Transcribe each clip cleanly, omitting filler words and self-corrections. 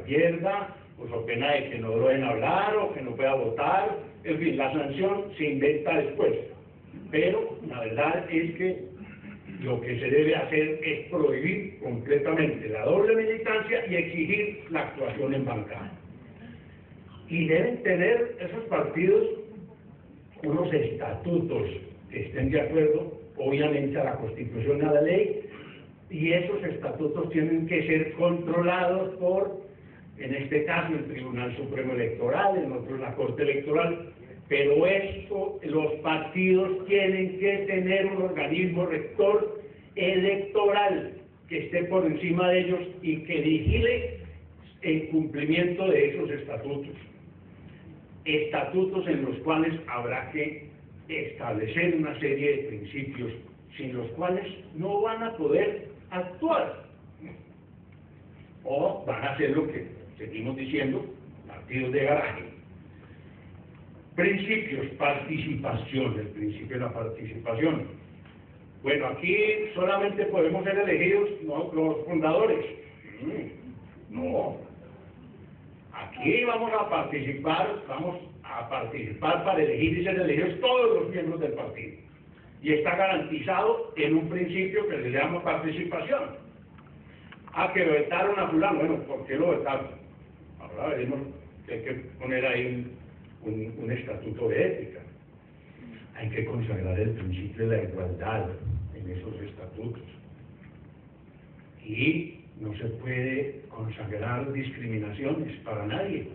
pierda, pues o pena de que no lo dejen hablar o que no pueda votar. En fin, la sanción se inventa después. Pero la verdad es que lo que se debe hacer es prohibir completamente la doble militancia y exigir la actuación en bancada. Y deben tener esos partidos unos estatutos que estén de acuerdo, obviamente, a la Constitución y a la ley, y esos estatutos tienen que ser controlados por, en este caso, el Tribunal Supremo Electoral, en otros la Corte Electoral, pero esto, los partidos tienen que tener un organismo rector electoral que esté por encima de ellos y que vigile el cumplimiento de esos estatutos. Estatutos en los cuales habrá que establecer una serie de principios sin los cuales no van a poder actuar o van a hacer lo que seguimos diciendo, partidos de garaje. Principios, participación, el principio de la participación. Bueno, aquí solamente podemos ser elegidos los fundadores. No. Aquí vamos a participar para elegir y ser elegidos todos los miembros del partido. Y está garantizado en un principio que se llama participación. Que vetaron a fulano, bueno, ¿por qué lo vetaron? Ahora veremos que hay que poner ahí un estatuto de ética. Hay que consagrar el principio de la igualdad en esos estatutos. Y no se puede consagrar discriminaciones para nadie,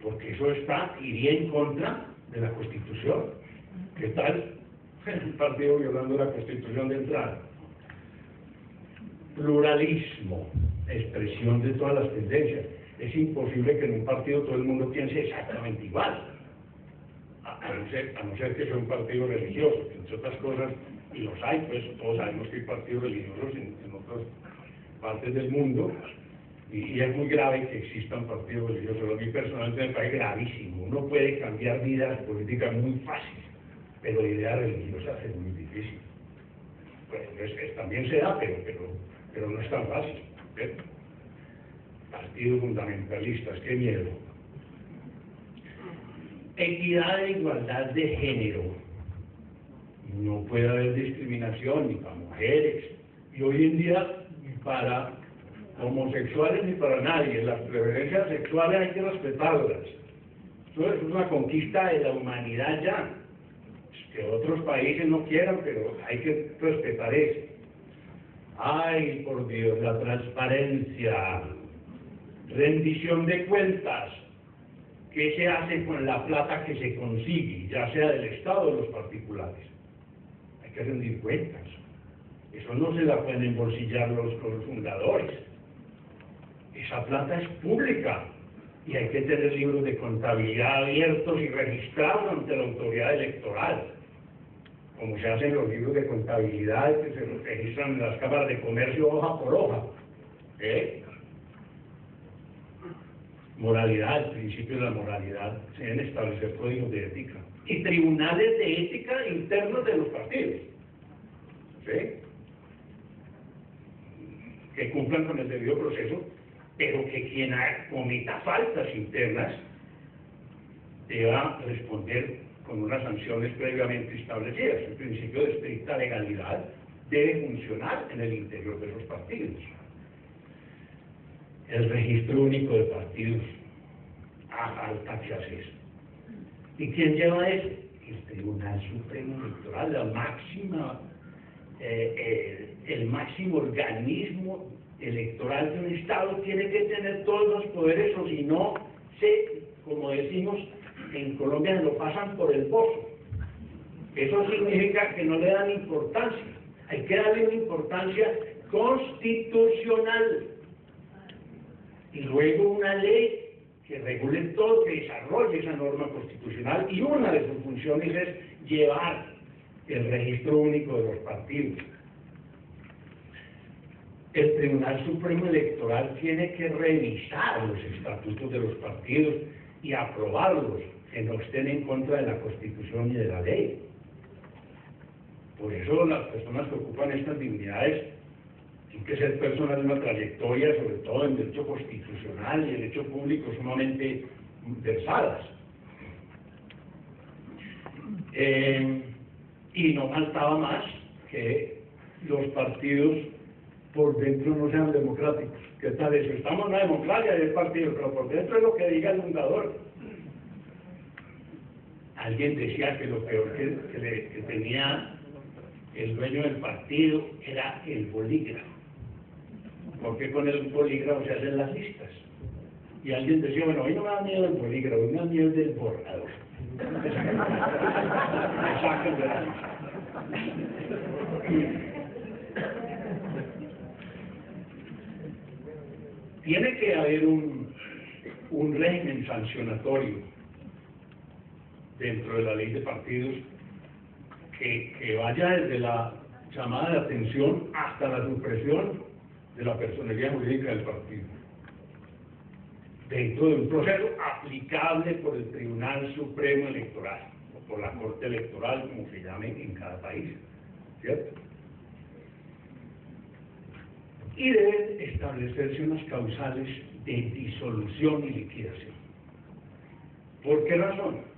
porque eso iría en contra de la Constitución. ¿Qué tal un partido violando la Constitución de entrada? Pluralismo, expresión de todas las tendencias. Es imposible que en un partido todo el mundo piense exactamente igual, a no ser que sea un partido religioso, entre otras cosas, y los hay, pues todos sabemos que hay partidos religiosos en otras partes del mundo, y es muy grave que existan partidos religiosos. A mí personalmente me parece gravísimo. Uno puede cambiar vidas políticas muy fácil, pero ideas religiosas es muy difícil. Pues también se da, pero no es tan fácil. Partidos fundamentalistas, qué miedo. Equidad e igualdad de género. No puede haber discriminación ni para mujeres, y hoy en día ni para homosexuales ni para nadie. Las preferencias sexuales hay que respetarlas. Eso es una conquista de la humanidad ya. Que otros países no quieran, pero hay que respetar eso. Ay, por Dios, la transparencia, rendición de cuentas. ¿Qué se hace con la plata que se consigue, ya sea del Estado o de los particulares? Hay que rendir cuentas. Eso no se la pueden embolsillar los fundadores. Esa plata es pública y hay que tener libros de contabilidad abiertos y registrados ante la autoridad electoral, como se hacen los libros de contabilidad que se registran en las cámaras de comercio hoja por hoja. Moralidad, el principio de la moralidad, se deben establecer códigos de ética y tribunales de ética internos de los partidos, que cumplan con el debido proceso, pero que quien cometa faltas internas deba responder con unas sanciones previamente establecidas. El principio de estricta legalidad debe funcionar en el interior de los partidos. El registro único de partidos, falta que hace eso. ¿Y quién lleva eso? El Tribunal Supremo Electoral, la máxima, el máximo organismo electoral de un Estado. Tiene que tener todos los poderes, o si no, como decimos en Colombia, se lo pasan por el pozo. Eso significa que no le dan importancia. Hay que darle una importancia constitucional. Y luego una ley que regule todo, que desarrolle esa norma constitucional, y una de sus funciones es llevar el registro único de los partidos. El Tribunal Supremo Electoral tiene que revisar los estatutos de los partidos y aprobarlos, que no estén en contra de la Constitución y de la ley. Por eso las personas que ocupan estas dignidades Tienen que ser personas de una trayectoria, sobre todo en derecho constitucional y derecho público, sumamente versadas. Y no faltaba más que los partidos por dentro no sean democráticos. ¿Qué tal eso? Estamos en una democracia del partido, pero por dentro es lo que diga el fundador. Alguien decía que lo peor que tenía el dueño del partido era el bolígrafo, porque con el bolígrafo se hacen las listas. Y alguien decía, bueno, hoy no me da miedo el bolígrafo, hoy me da miedo el del borrador. Me sacan de la lista. Tiene que haber un régimen sancionatorio dentro de la ley de partidos que vaya desde la llamada de atención hasta la supresión de la personería jurídica del partido, dentro de un proceso aplicable por el Tribunal Supremo Electoral, o por la Corte Electoral, como se llame en cada país, ¿cierto? Y deben establecerse unas causales de disolución y liquidación. ¿Por qué razón?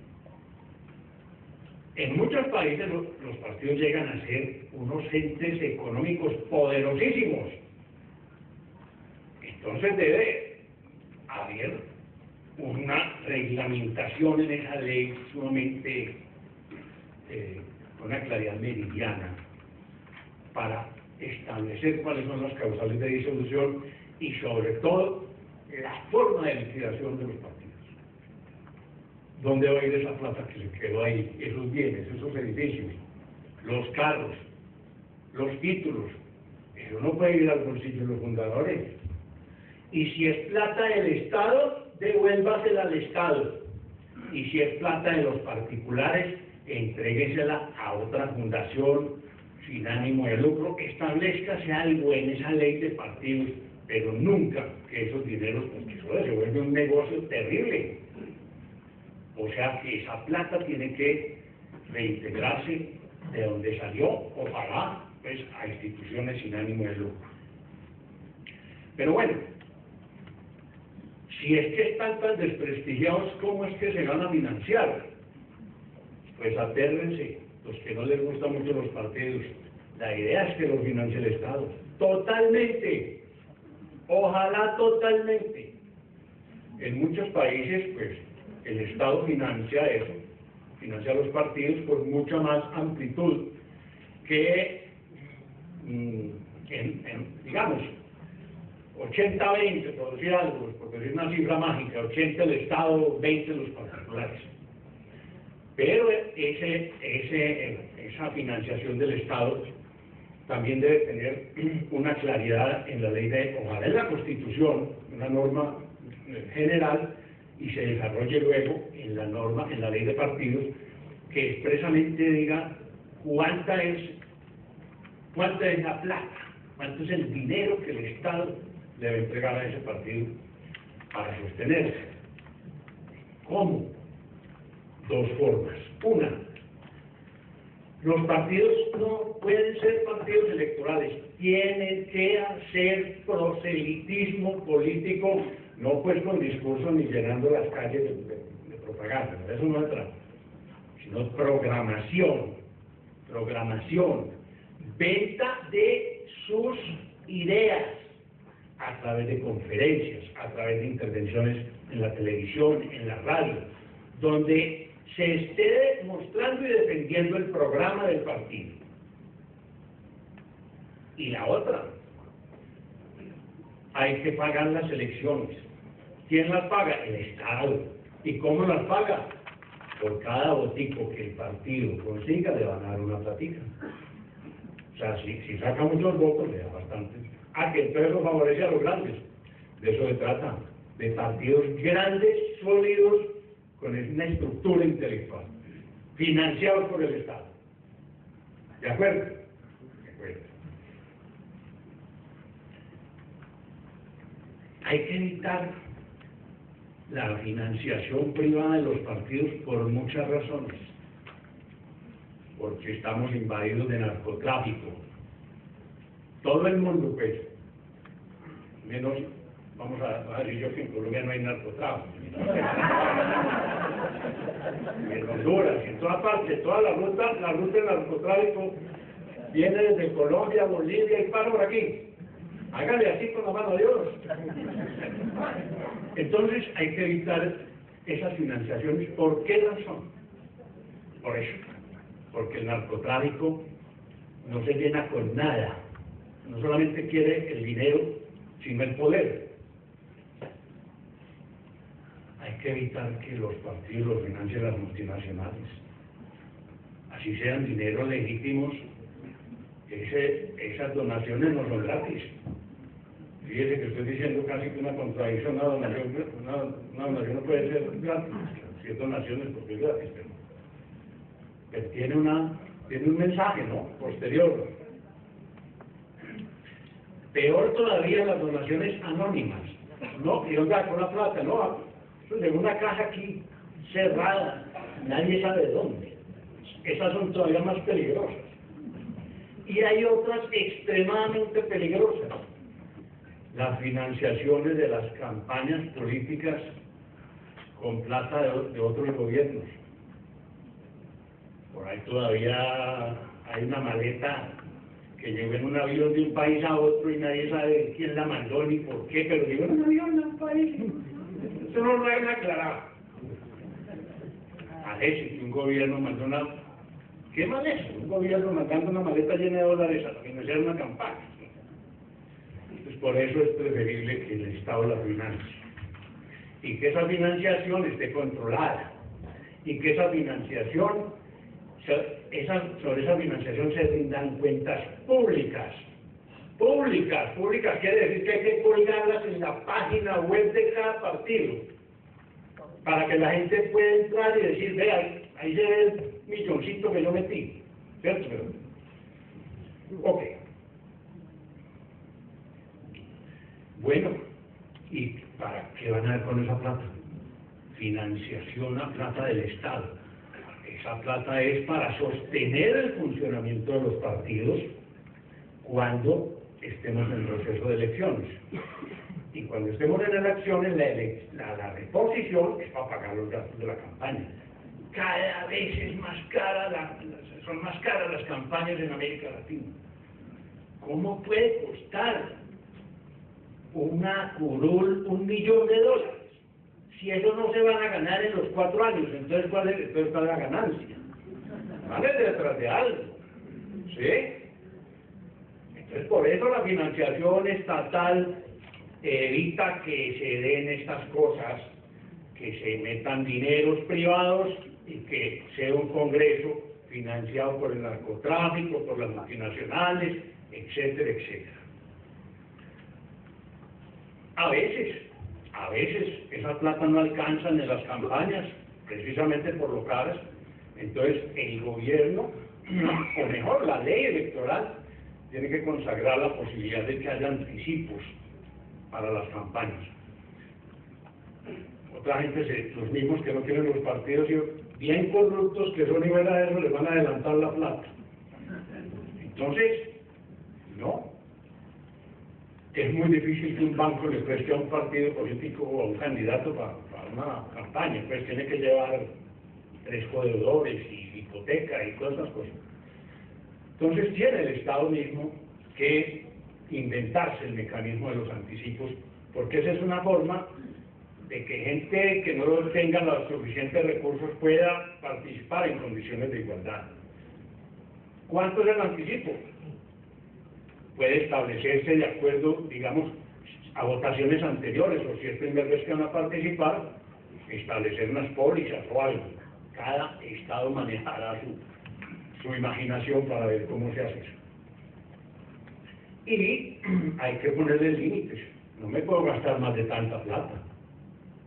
En muchos países los partidos llegan a ser unos entes económicos poderosísimos. Entonces debe haber una reglamentación en esa ley sumamente con una claridad meridiana para establecer cuáles son las causales de disolución y sobre todo la forma de liquidación de los partidos. ¿Dónde va a ir esa plata que se quedó ahí? Esos bienes, esos edificios, los carros, los títulos. Eso no puede ir al bolsillo de los fundadores. Y si es plata del Estado, devuélvasela al Estado. Y si es plata de los particulares, entréguesela a otra fundación sin ánimo de lucro. Establezcase algo en esa ley de partidos, pero nunca que esos dineros, porque eso se vuelve un negocio terrible. O sea que esa plata tiene que reintegrarse de donde salió, ojalá, pues, a instituciones sin ánimo de lucro. Pero bueno, si es que están tan desprestigiados, ¿cómo es que se van a financiar? Pues atérrense, los que no les gustan mucho los partidos. La idea es que los financie el Estado. Totalmente. Ojalá totalmente. En muchos países, pues, el Estado financia eso, financia a los partidos con mucha más amplitud que, digamos, 80-20, por decir algo, por decir una cifra mágica, 80 el Estado, 20 los particulares. Pero esa financiación del Estado también debe tener una claridad en la ley ojalá en la Constitución, una norma general, y se desarrolle luego en la norma, en la ley de partidos, que expresamente diga cuánta es la plata, cuánto es el dinero que el Estado debe entregar a ese partido para sostenerse. ¿Cómo? Dos formas. Una, los partidos no pueden ser partidos electorales, tienen que hacer proselitismo político, no pues con discursos ni llenando las calles de propaganda, eso no se trata, sino programación, venta de sus ideas a través de conferencias, a través de intervenciones en la televisión, en la radio, donde se esté mostrando y defendiendo el programa del partido. Y la otra, hay que pagar las elecciones. ¿Quién las paga? El Estado. ¿Y cómo las paga? Por cada votico que el partido consiga le van a dar una platica. O sea, si saca muchos votos, le da bastante. Que entonces lo favorece a los grandes. De eso se trata, de partidos grandes, sólidos, con una estructura intelectual, financiados por el Estado. ¿De acuerdo? De acuerdo. Hay que evitar la financiación privada de los partidos por muchas razones. Porque estamos invadidos de narcotráfico. todo el mundo, pues, menos, vamos a decir yo que en Colombia no hay narcotráfico, y en Honduras, y en toda parte, toda la ruta del narcotráfico viene desde Colombia, Bolivia y para por aquí. Hágale así con la mano a Dios. Entonces hay que evitar esas financiaciones. ¿Por qué razón? Por eso. Porque el narcotráfico no se llena con nada. No solamente quiere el dinero, sino el poder. Hay que evitar que los partidos los financien las multinacionales. Así sean dineros legítimos, esas donaciones no son gratis. Fíjese que estoy diciendo casi que una contradicción, una donación no puede ser gratis, si es donaciones porque es gratis, pero tiene un mensaje, ¿no?, posterior. Peor todavía las donaciones anónimas, ¿no? Y oiga, con la plata, ¿no? En una caja aquí, cerrada, nadie sabe dónde. Esas son todavía más peligrosas. Y hay otras extremadamente peligrosas. Las financiaciones de las campañas políticas con plata de otros gobiernos. Por ahí todavía hay una maleta que llegó en un avión de un país a otro y nadie sabe quién la mandó ni por qué, pero llegó en un avión a un país. Eso no lo han aclarado. Parece que un gobierno mandó una... ¿Qué mal es? Un gobierno mandando una maleta llena de dólares a financiar una campaña. Entonces, por eso es preferible que el Estado la financie. Y que esa financiación esté controlada. Y que esa financiación, sobre esa financiación se rindan cuentas públicas. Públicas quiere decir que hay que colgarlas en la página web de cada partido. Para que la gente pueda entrar y decir, vea, ahí se ve el milloncito que yo metí, ¿cierto? Ok. Bueno, ¿y para qué van a ver con esa plata? Financiación a plata del Estado. Esa plata es para sostener el funcionamiento de los partidos cuando estemos en proceso de elecciones. Y cuando estemos en elecciones, la reposición es para pagar los gastos de la campaña. Cada vez es más cara, son más caras las campañas en América Latina. ¿Cómo puede costar una curul $1.000.000? Si eso no se van a ganar en los 4 años, entonces ¿cuál es la ganancia? Vale detrás de algo, ¿sí? Entonces por eso la financiación estatal evita que se den estas cosas, que se metan dineros privados y que sea un Congreso financiado por el narcotráfico, por las multinacionales, etcétera, etcétera. A veces esa plata no alcanza en las campañas, precisamente por lo caras. Entonces el gobierno, o mejor, la ley electoral, tiene que consagrar la posibilidad de que haya anticipos para las campañas. Otra gente, los mismos que no tienen los partidos, bien corruptos que son y verdaderos, les van a adelantar la plata. Entonces, no. Es muy difícil que un banco le preste a un partido político o a un candidato para una campaña, pues tiene que llevar 3 codeudores y hipoteca y todas esas cosas. Entonces tiene el Estado mismo que inventarse el mecanismo de los anticipos, porque esa es una forma de que gente que no tenga los suficientes recursos pueda participar en condiciones de igualdad. ¿Cuánto es el anticipo? Puede establecerse de acuerdo, digamos, a votaciones anteriores, o si es primera vez que van a participar, establecer unas pólizas o algo. Cada Estado manejará su imaginación para ver cómo se hace eso. Y hay que ponerle límites. No me puedo gastar más de tanta plata,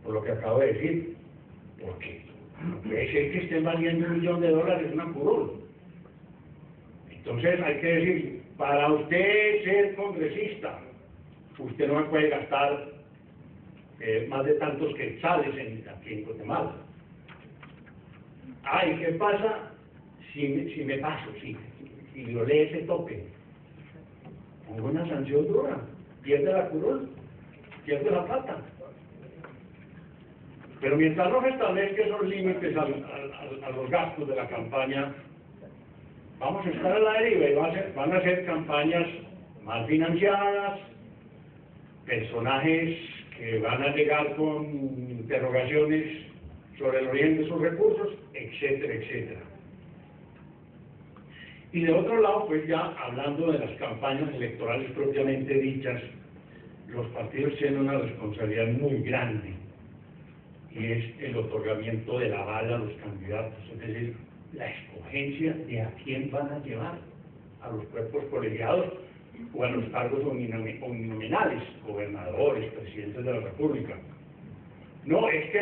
por lo que acabo de decir, porque no puede ser que estén valiendo $1.000.000 una curul. Entonces hay que decir, para usted ser congresista, usted no me puede gastar más de tantos quetzales aquí en Guatemala. ¿Y qué pasa si me paso, si violé ese tope? Ponga una sanción dura, pierde la curul, pierde la plata. Pero mientras no se establezcan esos límites a los gastos de la campaña, vamos a estar a la deriva y van a ser campañas mal financiadas, personajes que van a llegar con interrogaciones sobre el origen de sus recursos, etcétera, etcétera. Y de otro lado, pues ya hablando de las campañas electorales propiamente dichas, los partidos tienen una responsabilidad muy grande, y es el otorgamiento del aval a los candidatos, es decir, la escogencia de a quién van a llevar, a los cuerpos colegiados o a los cargos uninominales, gobernadores, presidentes de la República. No, es que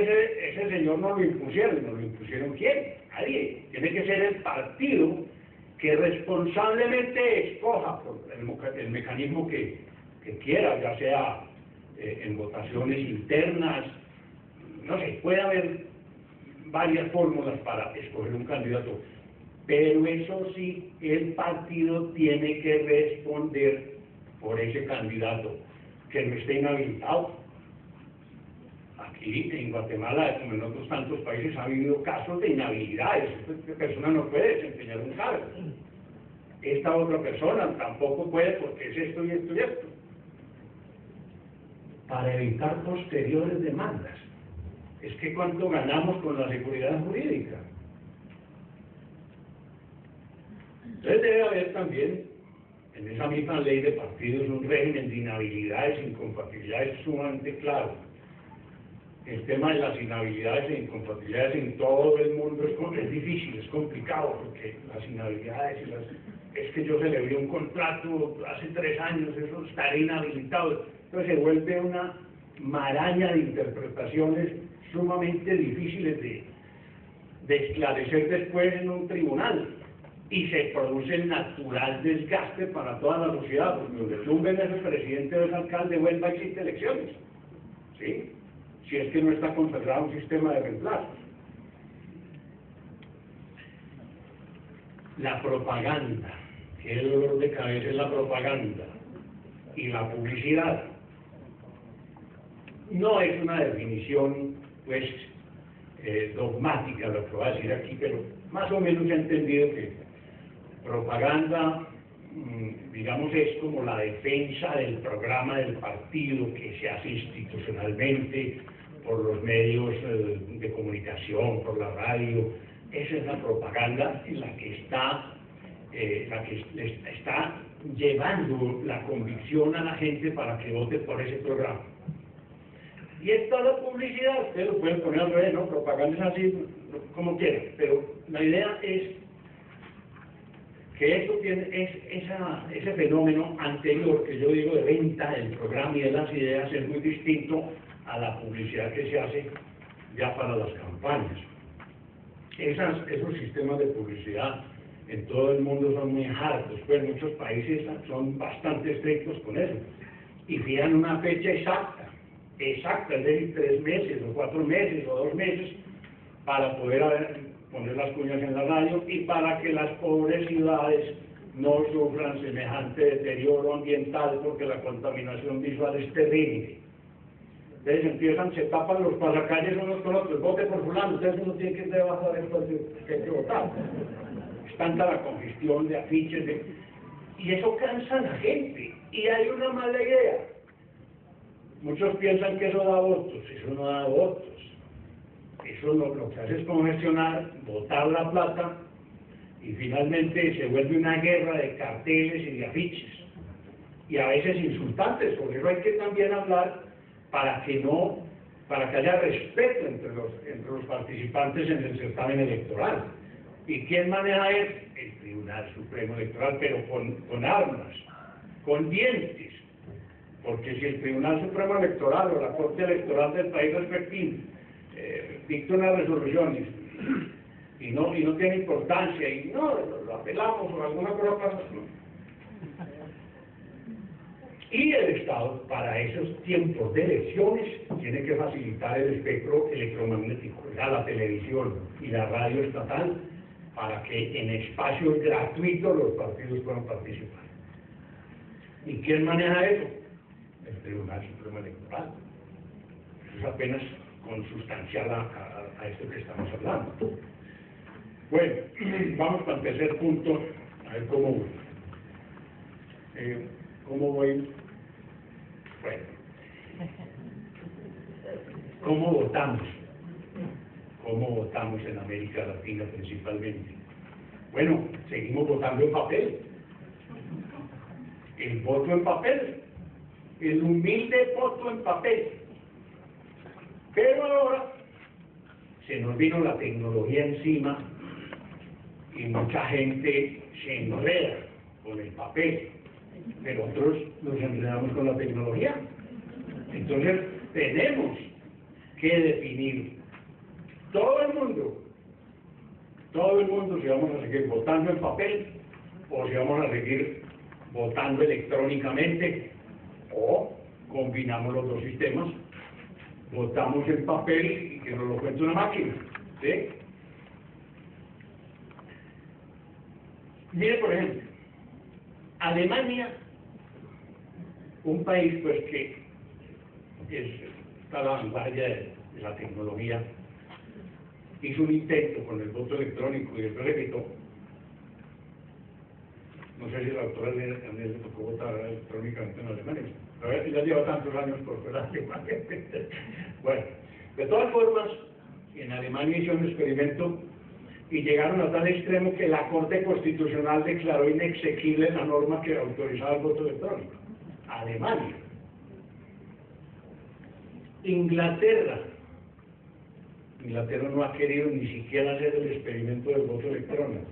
ese señor no lo impusieron ¿quién? Nadie. Tiene que ser el partido que responsablemente escoja por el mecanismo que quiera, ya sea en votaciones internas, no sé, puede haber varias fórmulas para escoger un candidato, pero eso sí, el partido tiene que responder por ese candidato, que no esté inhabilitado. Aquí en Guatemala, como en otros tantos países, ha habido casos de inhabilidades. Esta persona no puede desempeñar un cargo. Esta otra persona tampoco puede porque es esto y esto y esto. Para evitar posteriores demandas. Es que ¿cuánto ganamos con la seguridad jurídica? Entonces debe haber también, en esa misma ley de partidos, un régimen de inhabilidades e incompatibilidades sumamente claro. El tema de las inhabilidades e incompatibilidades en todo el mundo es difícil, es complicado, porque las inhabilidades es que yo celebré un contrato hace 3 años, eso estaré inhabilitado. Entonces se vuelve una maraña de interpretaciones sumamente difíciles de esclarecer después en un tribunal, y se produce el natural desgaste para toda la sociedad, porque donde tumben ese presidente o ese alcalde, vuelva a existir elecciones, ¿sí? Si es que no está consagrado un sistema de reemplazo. La propaganda, que el dolor de cabeza es la propaganda, y la publicidad. No es una definición, pues, dogmática lo que voy a decir aquí, pero más o menos he entendido que propaganda, digamos, es como la defensa del programa del partido que se hace institucionalmente por los medios de comunicación, por la radio. Esa es la propaganda en la que está llevando la convicción a la gente para que vote por ese programa. Y está la publicidad, ustedes lo pueden poner al revés, ¿no? Propaganda es así, como quieran, pero la idea es que esto tiene ese fenómeno anterior que yo digo de venta del programa y de las ideas es muy distinto a la publicidad que se hace ya para las campañas. Esos sistemas de publicidad en todo el mundo son muy hartos, pues muchos países son bastante estrictos con eso y fijan una fecha exacta, es decir, 3 meses o 4 meses o 2 meses para poder poner las cuñas en la radio y para que las pobres ciudades no sufran semejante deterioro ambiental, porque la contaminación visual es terrible. Entonces se tapan los pasacalles unos con otros, vote por fulano, ustedes no tienen que debajo de esto que hay que votar. Es tanta la congestión de afiches, y eso cansa a la gente, y hay una mala idea. Muchos piensan que eso da votos, eso no da votos. Eso lo que hace es congestionar, botar la plata, y finalmente se vuelve una guerra de carteles y de afiches, y a veces insultantes. Por eso hay que también hablar para que haya respeto entre los participantes en el certamen electoral. ¿Y quién maneja eso? El Tribunal Supremo Electoral, pero con armas, con dientes, porque si el Tribunal Supremo Electoral o la Corte Electoral del país respectivo dicta una resolución y no tiene importancia, y no, lo apelamos o alguna cosa pasa, no. Y el Estado, para esos tiempos de elecciones, tiene que facilitar el espectro electromagnético, la televisión y la radio estatal, para que en espacios gratuitos los partidos puedan participar. ¿Y quién maneja eso? El Tribunal Supremo Electoral. Eso es apenas consustancial a esto que estamos hablando. Bueno, vamos para el tercer punto, a ver cómo voy. Bueno, ¿cómo votamos? ¿Cómo votamos en América Latina principalmente? Bueno, seguimos votando en papel. El voto en papel, el humilde voto en papel. Pero ahora se nos vino la tecnología encima y mucha gente se enreda con el papel, pero otros nos enredamos con la tecnología. Entonces tenemos que definir todo el mundo si vamos a seguir votando en papel o si vamos a seguir votando electrónicamente, o combinamos los dos sistemas, votamos en papel y que nos lo cuente una máquina, ¿sí? Mire, por ejemplo, Alemania, un país pues que está a la vanguardia de la tecnología, hizo un intento con el voto electrónico y después le quitó. No sé si la doctora también le tocó votar electrónicamente en Alemania. A ver, ya lleva tantos años por fuera de Alemania. Bueno, de todas formas, en Alemania hizo un experimento y llegaron a tal extremo que la Corte Constitucional declaró inexequible la norma que autorizaba el voto electrónico. Alemania. Inglaterra no ha querido ni siquiera hacer el experimento del voto electrónico.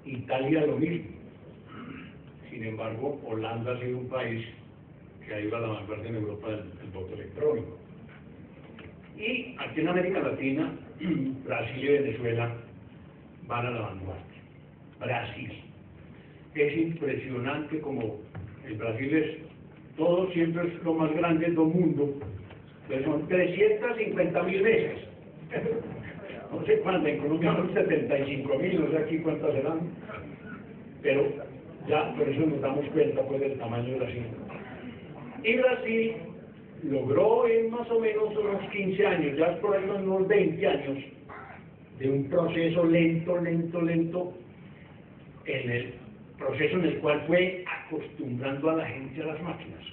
Italia lo mismo. Sin embargo, Holanda ha sido un país que ha ido a la vanguardia en Europa del voto electrónico. Y aquí en América Latina, Brasil y Venezuela van a la vanguardia. Brasil. Es impresionante como el Brasil todo siempre es lo más grande del mundo. Pues son 350.000 mesas. No sé cuántas, en Colombia son 75.000, no sé aquí cuántas serán. Pero ya por eso nos damos cuenta pues del tamaño de Brasil. Y Brasil logró en más o menos unos 15 años, ya por ahí unos 20 años, de un proceso lento, en el proceso en el cual fue acostumbrando a la gente a las máquinas.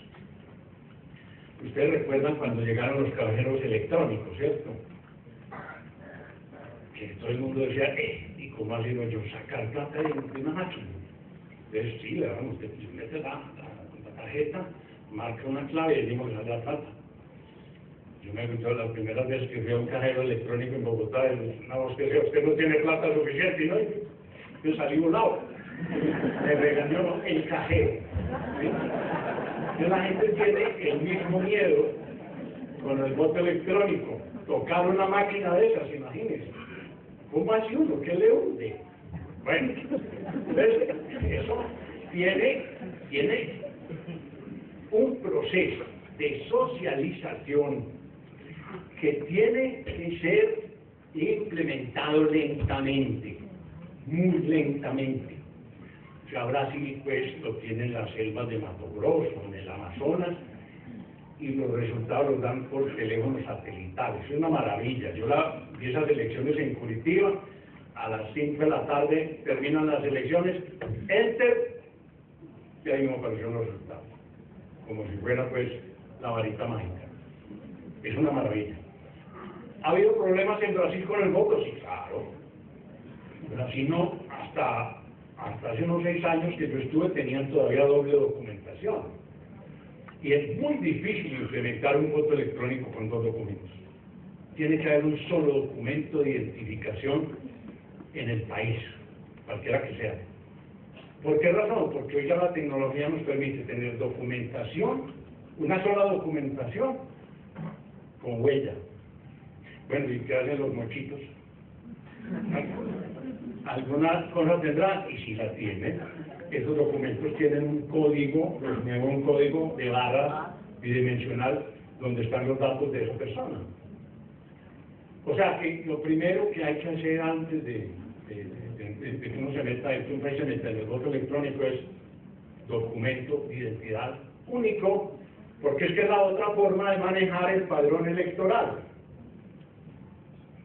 Ustedes recuerdan cuando llegaron los cajeros electrónicos, ¿cierto? Que todo el mundo decía, ¿y cómo ha sido yo sacar plata de una máquina? Entonces sí, le damos, usted mete la tarjeta, marca una clave y decimos que sale la plata. Yo me acuerdo la primera vez que fui a un cajero electrónico en Bogotá, una voz que decía, usted no tiene plata suficiente, ¿no? Yo salí volado. Me regañó el cajero. ¿Sí? Entonces la gente tiene el mismo miedo con el voto electrónico. Tocar una máquina de esas, imagínense. ¿Cómo hace uno? ¿Qué le hunde? Bueno, entonces eso tiene un proceso de socialización que tiene que ser implementado lentamente, muy lentamente. O sea, Brasil pues lo tiene en las selvas de Mato Grosso, en el Amazonas, y los resultados los dan por teléfonos satelitales. Es una maravilla. Yo vi esas elecciones en Curitiba, a las 5 de la tarde terminan las elecciones, enter, y ahí me aparecieron los resultados, como si fuera pues la varita mágica. Es una maravilla. ¿Ha habido problemas en Brasil con el voto? Sí, claro. Brasil no, hasta hace unos 6 años que yo estuve, tenían todavía doble documentación. Y es muy difícil implementar un voto electrónico con 2 documentos. Tiene que haber un solo documento de identificación en el país, cualquiera que sea. ¿Por qué razón? Porque hoy ya la tecnología nos permite tener documentación, una sola documentación, con huella. Bueno, ¿y qué hacen los mochitos? Alguna cosa tendrá, y si la tienen, esos documentos tienen un código, un código de barras bidimensional donde están los datos de esa persona. O sea que lo primero que hay que hacer antes de que uno se meta, de que un país se meta en el voto electrónico es documento de identidad único, porque es que es la otra forma de manejar el padrón electoral.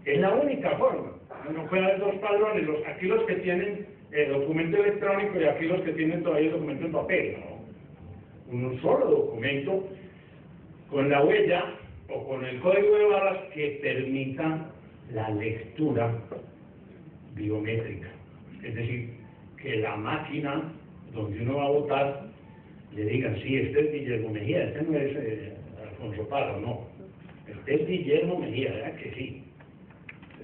Es la única forma. No puede haber dos padrones, aquí los que tienen el documento electrónico y aquí los que tienen todavía el documento en papel, ¿no? Un solo documento con la huella o con el código de barras que permita la lectura biométrica. Es decir, que la máquina donde uno va a votar le digan, sí, este es Guillermo Mejía, este no es Alfonso Parra, no. Este es Guillermo Mejía, ¿verdad que sí?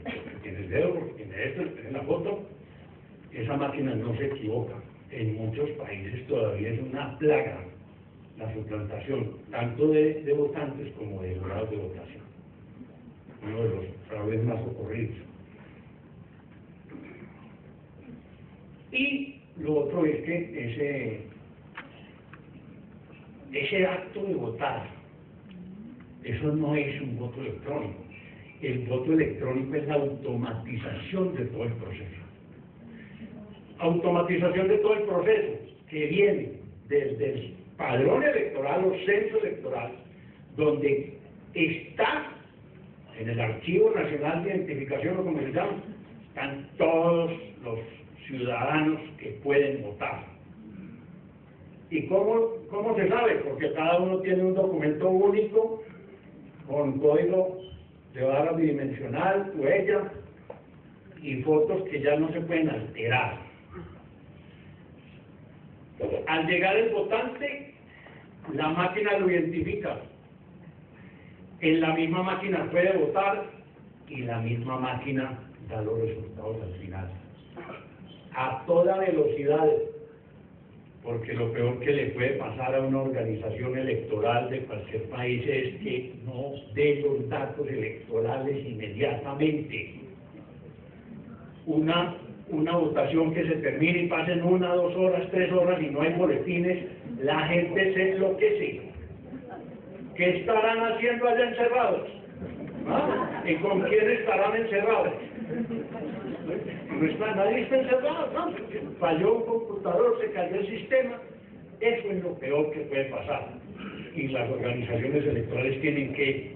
Porque tiene el dedo, porque tiene esto, tiene la foto. Esa máquina no se equivoca. En muchos países todavía es una plaga la suplantación, tanto de votantes como de jurados de votación. Uno de los fraudes más ocurridos. Y lo otro es que ese acto de votar, eso no es un voto electrónico. El voto electrónico es la automatización de todo el proceso. Automatización de todo el proceso que viene desde el padrón electoral o censo electoral, donde está en el Archivo Nacional de Identificación, o como se llama, están todos los ciudadanos que pueden votar. ¿Y cómo se sabe? Porque cada uno tiene un documento único con código de barra bidimensional, huella y fotos que ya no se pueden alterar. Al llegar el votante, la máquina lo identifica. En la misma máquina puede votar y la misma máquina da los resultados al final. A toda velocidad, porque lo peor que le puede pasar a una organización electoral de cualquier país es que no dé los datos electorales inmediatamente. Una votación que se termine y pasen 1, 2 horas, 3 horas y no hay boletines, la gente se enloquece. ¿Qué estarán haciendo allá encerrados? ¿Ah? ¿Y con quién estarán encerrados? Nadie está encerrado, ¿no? Falló un computador, se cayó el sistema. Eso es lo peor que puede pasar. Y las organizaciones electorales tienen que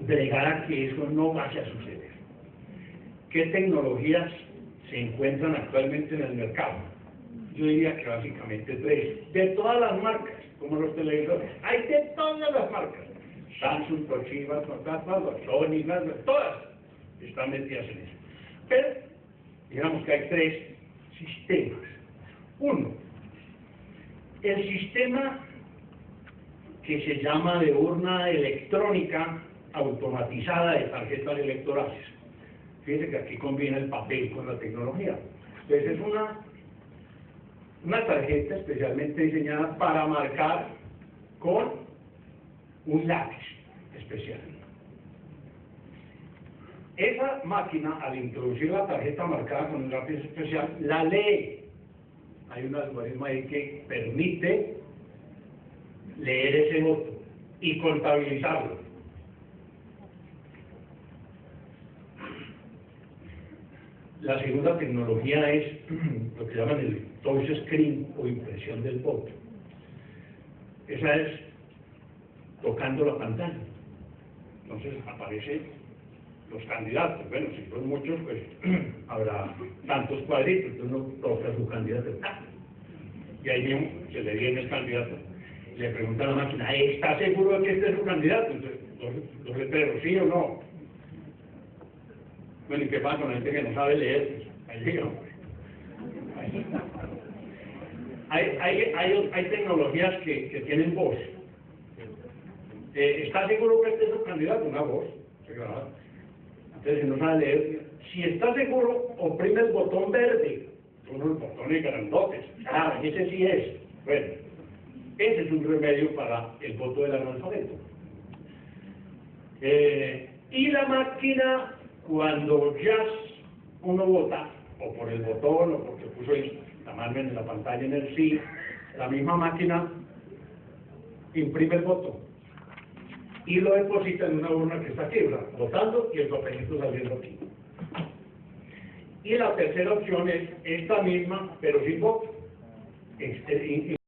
bregar a que eso no vaya a suceder. ¿Qué tecnologías se encuentran actualmente en el mercado? Yo diría que básicamente 3. De todas las marcas, como los televisores. Hay de todas las marcas. Samsung, Toshiba, Sony, todas están metidas en eso. Pero, digamos que hay 3 sistemas. Uno, el sistema que se llama de urna electrónica automatizada de tarjetas electorales. Fíjense que aquí combina el papel con la tecnología. Entonces es una tarjeta especialmente diseñada para marcar con un lápiz especial. Esa máquina, al introducir la tarjeta marcada con un lápiz especial, la lee. Hay un algoritmo ahí que permite leer ese voto y contabilizarlo. La segunda tecnología es lo que llaman el touchscreen o impresión del voto. Esa es tocando la pantalla. Entonces aparecen los candidatos. Bueno, si son muchos, pues habrá tantos cuadritos, entonces uno toca su candidato. Y ahí mismo se le viene el candidato. Le pregunta a la máquina, ¿está seguro de que este es su candidato? Entonces, los letreros, ¿sí o no? Bueno, ¿y qué pasa con la gente que no sabe leer? Ahí llega. Hay tecnologías que tienen voz. ¿Está seguro que este es su candidato? Una voz. Entonces, si no sabe leer, si está seguro, oprime el botón verde. Son unos botones grandotes. Ah, ese sí es. Bueno, ese es un remedio para el voto del analfabeto. Y la máquina, cuando ya uno vota, o por el botón, o porque puso la mano en la pantalla en el sí, la misma máquina imprime el voto y lo deposita en una urna que está aquí, votando y el papelito saliendo aquí. Y la tercera opción es esta misma, pero sin voto. exter-